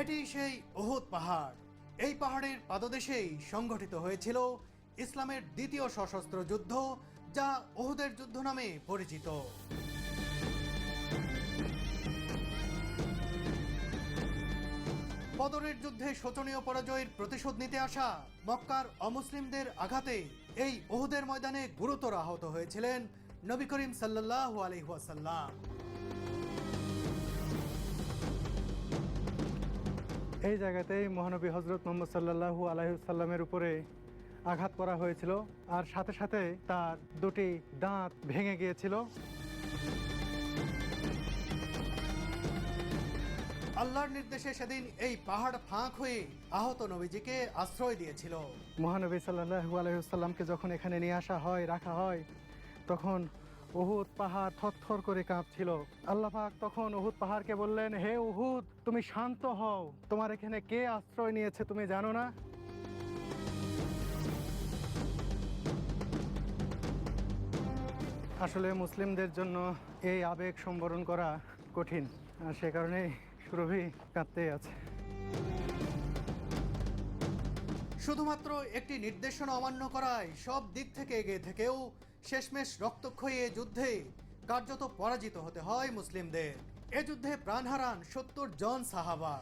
এটি সেই উহুদ পাহাড়। এই পাহাড়ের পাদদেশেই সংঘটিত হয়েছিল ইসলামের দ্বিতীয় সশস্ত্র যুদ্ধ, যা উহুদের যুদ্ধ নামে পরিচিত। বদরের যুদ্ধে শোচনীয় পরাজয়ের প্রতিশোধ নিতে আসা মক্কার অমুসলিমদের আঘাতে এই উহুদের ময়দানে গুরুতর আহত হয়েছিলেন নবী করিম সাল্লাল্লাহু আলাইহি ওয়াসাল্লাম। এই জায়গাতেই মহানবী হজরত মুহাম্মদ সাল্লাল্লাহু আলাইহি ওয়াসাল্লামের উপরে আঘাত করা হয়েছিল, আর সাথে সাথে তার দুটি দাঁত ভেঙে গিয়েছিল। আল্লাহর নির্দেশে সেদিন এই পাহাড় ফাঁক হয়ে আহত নবীজিকে আশ্রয় দিয়েছিল। মহানবী সাল্লাল্লাহু আলাইহি ওয়াসাল্লামকে যখন এখানে নিয়ে আসা হয়, রাখা হয়, তখন উহুদ পাহাড় থরথর করে কাঁপছিল। আল্লাহ পাক তখন উহুদ পাহাড়কে বললেন, হে উহুদ, তুমি শান্ত হও, তোমার এখানে কে আশ্রয় নিয়েছে তুমি জানো না? আসলে মুসলিমদের জন্য এই আবেগ সম্বরণ করা কঠিন, আর সে কারণেই সুরভি কাঁদতেই আছে। শুধুমাত্র একটি নির্দেশনা অমান্য করায় সব দিক থেকে এগিয়ে থেকেও শেষমেশ রক্তক্ষয়ী এ যুদ্ধে কার্যত পরাজিত হতে হয় মুসলিমদের। এ যুদ্ধে প্রাণ হারান 70 জন সাহাবা।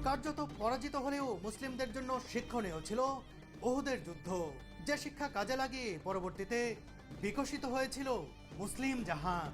কার্যত পরাজিত হলেও মুসলিমদের জন্য শিক্ষণীয় ছিল উহুদের যুদ্ধ, যে শিক্ষা কাজে লাগিয়ে পরবর্তীতে বিকশিত হয়েছিল মুসলিম জাহান।